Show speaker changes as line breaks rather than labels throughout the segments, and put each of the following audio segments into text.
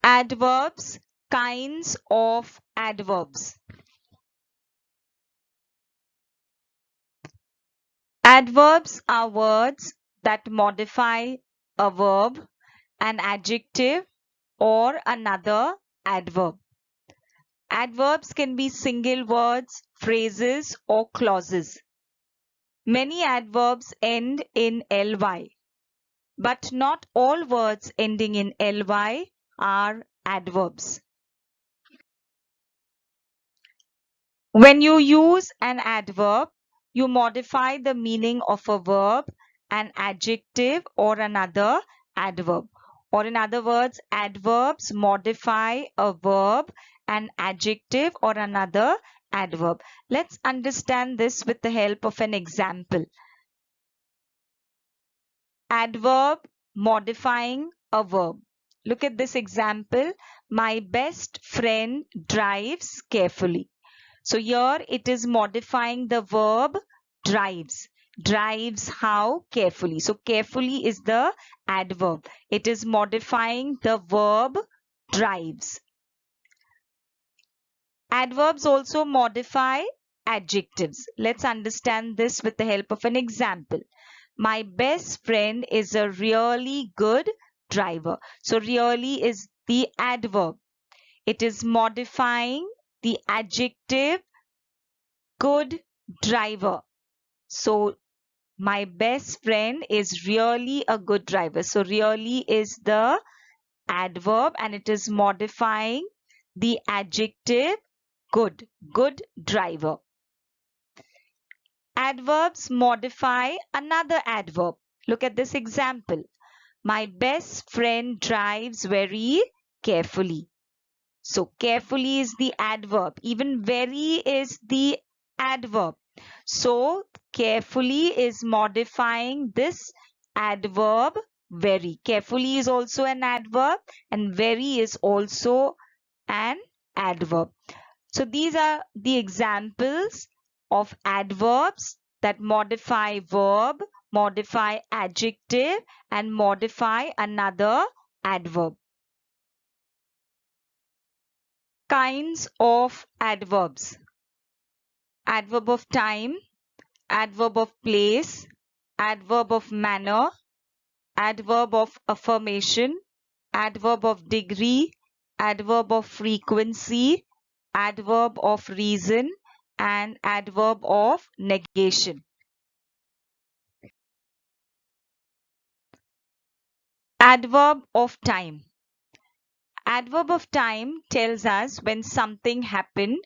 Adverbs, kinds of adverbs. Adverbs are words that modify a verb, an adjective, or another adverb. Adverbs can be single words, phrases, or clauses. Many adverbs end in ly, but not all words ending in ly are adverbs. When you use an adverb, you modify the meaning of a verb, an adjective, or another adverb. Or in other words, adverbs modify a verb, an adjective, or another adverb. Let's understand this with the help of an example. Adverb modifying a verb. Look at this example. My best friend drives carefully. So here it is modifying the verb drives. Drives how? Carefully. So carefully is the adverb. It is modifying the verb drives. Adverbs also modify adjectives. Let's understand this with the help of an example. My best friend is a really good driver. So really is the adverb. It is modifying the adjective good driver. So my best friend is really a good driver. So really is the adverb and it is modifying the adjective good. Good driver. Adverbs modify another adverb. Look at this example. My best friend drives very carefully. So carefully is the adverb. Even very is the adverb. So carefully is modifying this adverb very. Carefully is also an adverb and very is also an adverb. So these are the examples of adverbs that modify verb, modify adjective and modify another adverb. Kinds of adverbs. Adverb of time, adverb of place, adverb of manner, adverb of affirmation, adverb of degree, adverb of frequency, adverb of reason, and adverb of negation. Adverb of time. Adverb of time tells us when something happened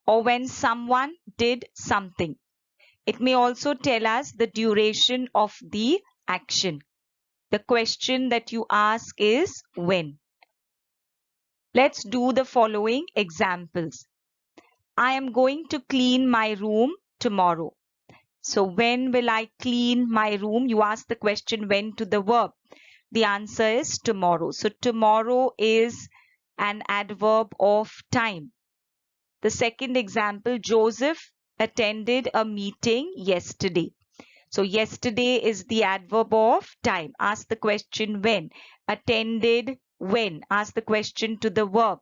or when someone did something. It may also tell us the duration of the action. The question that you ask is when. Let's do the following examples. I am going to clean my room tomorrow. So when will I clean my room? You ask the question when to the verb. The answer is tomorrow. So tomorrow is an adverb of time. The second example, Joseph attended a meeting yesterday. So yesterday is the adverb of time. Ask the question when. Attended when. Ask the question to the verb.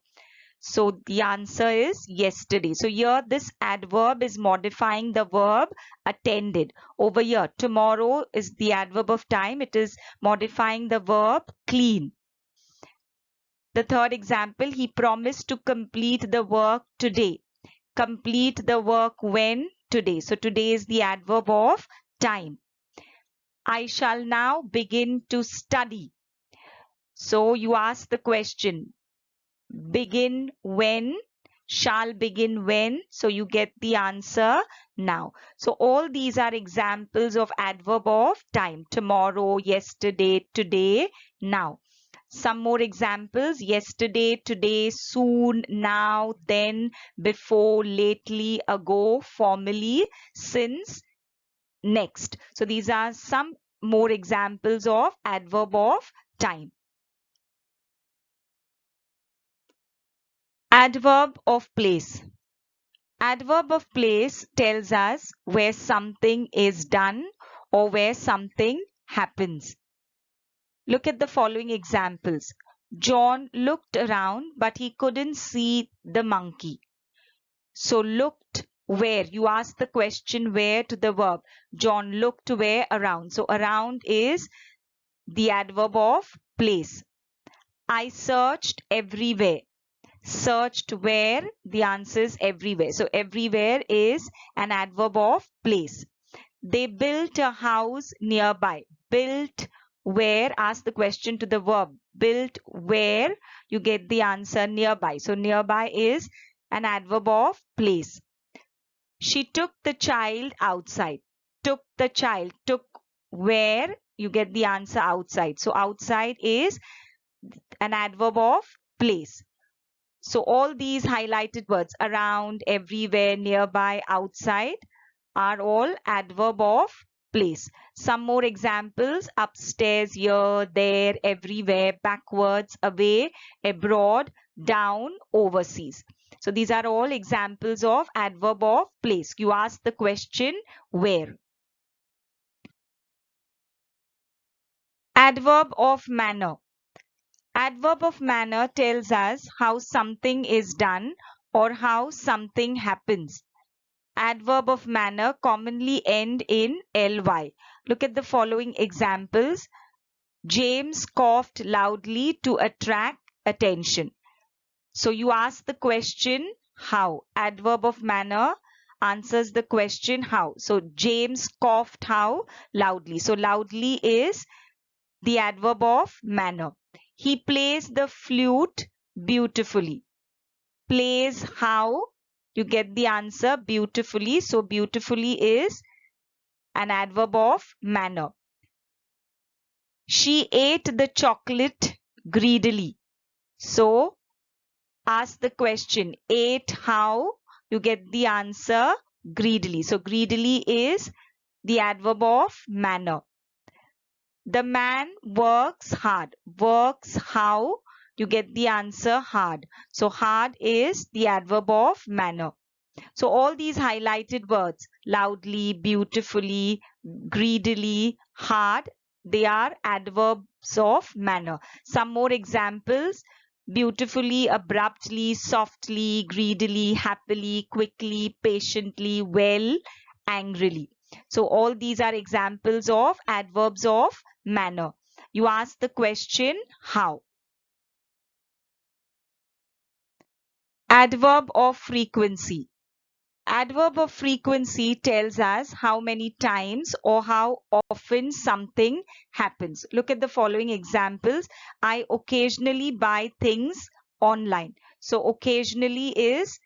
So the answer is yesterday. So here this adverb is modifying the verb attended. Over here, tomorrow is the adverb of time. It is modifying the verb clean. The third example, he promised to complete the work today. Complete the work when? Today. So today is the adverb of time. I shall now begin to study. So you ask the question, begin when? Shall begin when? So you get the answer now. So all these are examples of adverb of time. Tomorrow, yesterday, today, now. Some more examples. Yesterday, today, soon, now, then, before, lately, ago, formerly, since, next. So these are some more examples of adverb of time. Adverb of place. Adverb of place tells us where something is done or where something happens. Look at the following examples. John looked around, but he couldn't see the monkey. So looked where? You ask the question where to the verb. John looked where? Around. So around is the adverb of place. I searched everywhere. Searched where? The answer is everywhere. So everywhere is an adverb of place. They built a house nearby. Built where? Ask the question to the verb. Built where? You get the answer nearby. So nearby is an adverb of place. She took the child outside. Took the child. Took where? You get the answer outside. So outside is an adverb of place. So all these highlighted words around, everywhere, nearby, outside are all adverb of place. Some more examples: upstairs, here, there, everywhere, backwards, away, abroad, down, overseas. So these are all examples of adverb of place. You ask the question where. Adverb of manner. Adverb of manner tells us how something is done or how something happens. Adverb of manner commonly end in ly. Look at the following examples. James coughed loudly to attract attention. So you ask the question how. Adverb of manner answers the question how. So James coughed how? Loudly. So loudly is the adverb of manner. He plays the flute beautifully. Plays how? You get the answer beautifully. So beautifully is an adverb of manner. She ate the chocolate greedily. So ask the question ate how? You get the answer greedily. So greedily is the adverb of manner. The man works hard. Works how? You get the answer hard. So hard is the adverb of manner. So all these highlighted words, loudly, beautifully, greedily, hard, they are adverbs of manner. Some more examples: beautifully, abruptly, softly, greedily, happily, quickly, patiently, well, angrily. So all these are examples of adverbs of manner. You ask the question how. Adverb of frequency. Adverb of frequency tells us how many times or how often something happens. Look at the following examples. I occasionally buy things online. So occasionally is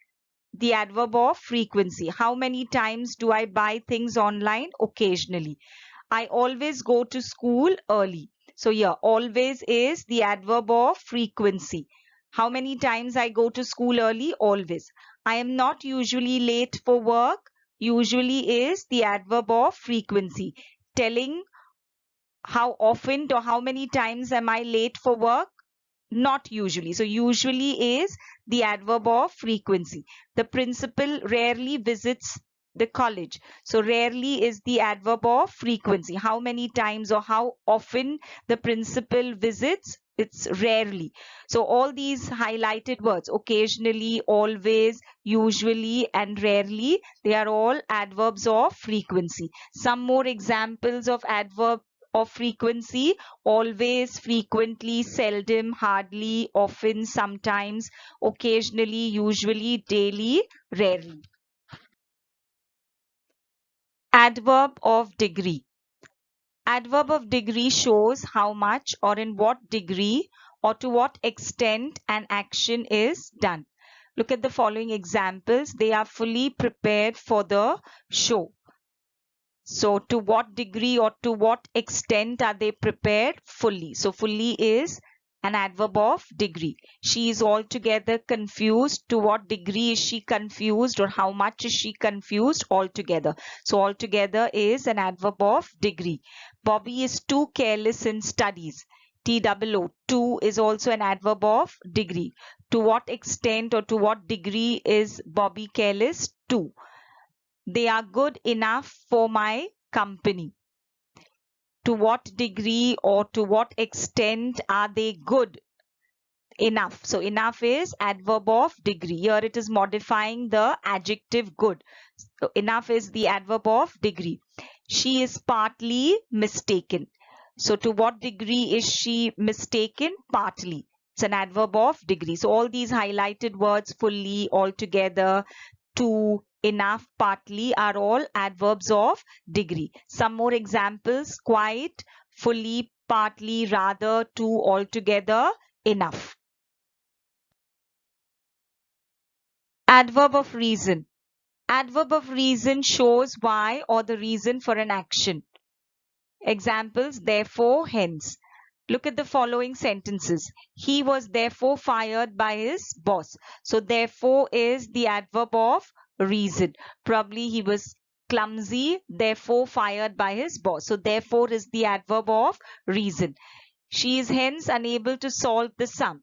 the adverb of frequency. How many times do I buy things online? Occasionally. I always go to school early. So here, always is the adverb of frequency. How many times I go to school early? Always. I am not usually late for work. Usually is the adverb of frequency, telling how often or how many times am I late for work? Not usually. So usually is the adverb of frequency. The principal rarely visits the college. So rarely is the adverb of frequency. How many times or how often the principal visits? It's rarely. So all these highlighted words, occasionally, always, usually, and rarely, they are all adverbs of frequency. Some more examples of adverb of frequency: always, frequently, seldom, hardly, often, sometimes, occasionally, usually, daily, rarely. Adverb of degree. Adverb of degree shows how much or in what degree or to what extent an action is done. Look at the following examples. They are fully prepared for the show. So to what degree or to what extent are they prepared? Fully. So fully is an adverb of degree. She is altogether confused. To what degree is she confused or how much is she confused? Altogether. So altogether is an adverb of degree. Bobby is too careless in studies. TOO. Too is also an adverb of degree. To what extent or to what degree is Bobby careless? Too. They are good enough for my company. To what degree or to what extent are they good? enough. So enough is adverb of degree. Here it is modifying the adjective good. So enough is the adverb of degree. She is partly mistaken. So to what degree is she mistaken? Partly. It's an adverb of degree. So all these highlighted words, fully, altogether, to, enough, partly, are all adverbs of degree. Some more examples: quite, fully, partly, rather, to, altogether, enough. Adverb of reason. Adverb of reason shows why or the reason for an action. Examples: therefore, hence. Look at the following sentences. He was therefore fired by his boss. So therefore is the adverb of reason. Probably he was clumsy, therefore fired by his boss. So therefore is the adverb of reason. She is hence unable to solve the sum.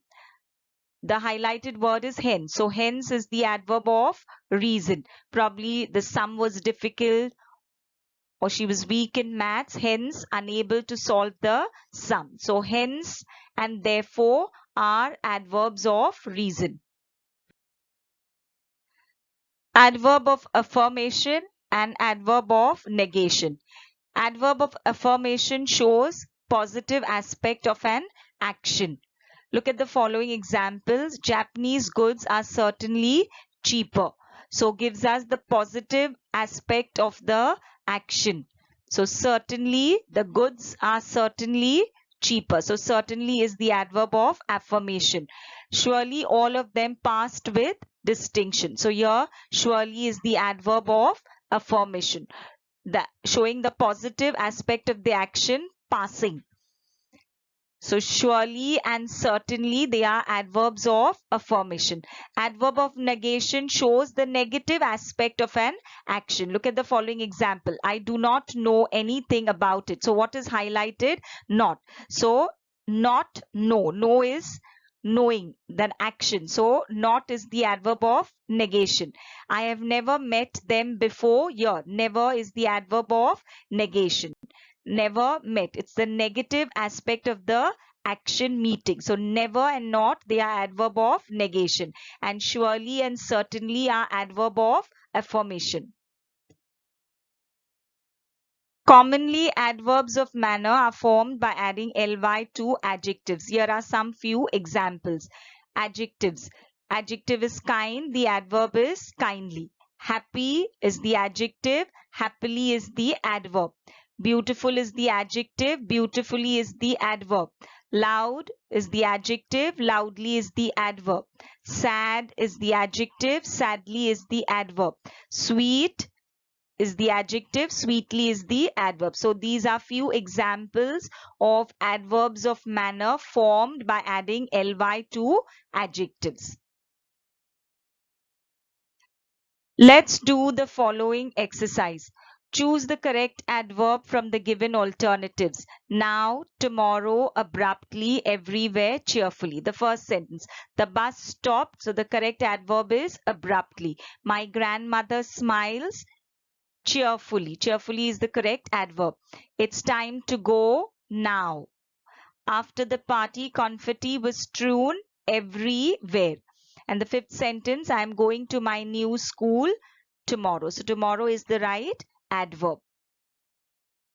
The highlighted word is hence. So hence is the adverb of reason. Probably the sum was difficult or she was weak in maths, hence unable to solve the sum. So hence and therefore are adverbs of reason. Adverb of affirmation and adverb of negation. Adverb of affirmation shows positive aspect of an action. Look at the following examples. Japanese goods are certainly cheaper. So gives us the positive aspect of the action. So certainly the goods are certainly cheaper. So certainly is the adverb of affirmation. Surely all of them passed with distinction. So here surely is the adverb of affirmation, showing the positive aspect of the action, passing. So surely and certainly they are adverbs of affirmation. Adverb of negation shows the negative aspect of an action. Look at the following example. I do not know anything about it. So what is highlighted? Not. So not know. Know is knowing, then action. So not is the adverb of negation. I have never met them before. Here never is the adverb of negation. Never met. It's the negative aspect of the action meeting. So never and not, they are adverb of negation. And surely and certainly are adverb of affirmation. Commonly, adverbs of manner are formed by adding ly to adjectives. Here are some few examples. Adjectives. Adjective is kind. The adverb is kindly. Happy is the adjective. Happily is the adverb. Beautiful is the adjective. Beautifully is the adverb. Loud is the adjective. Loudly is the adverb. Sad is the adjective. Sadly is the adverb. Sweet is the adjective, sweetly is the adverb. So these are few examples of adverbs of manner formed by adding ly to adjectives. Let's do the following exercise. Choose the correct adverb from the given alternatives. Now, tomorrow, abruptly, everywhere, cheerfully. The first sentence. The bus stopped. So the correct adverb is abruptly. My grandmother smiles cheerfully. Cheerfully is the correct adverb. It's time to go now. After the party, confetti was strewn everywhere. And the fifth sentence, I am going to my new school tomorrow. So tomorrow is the right adverb.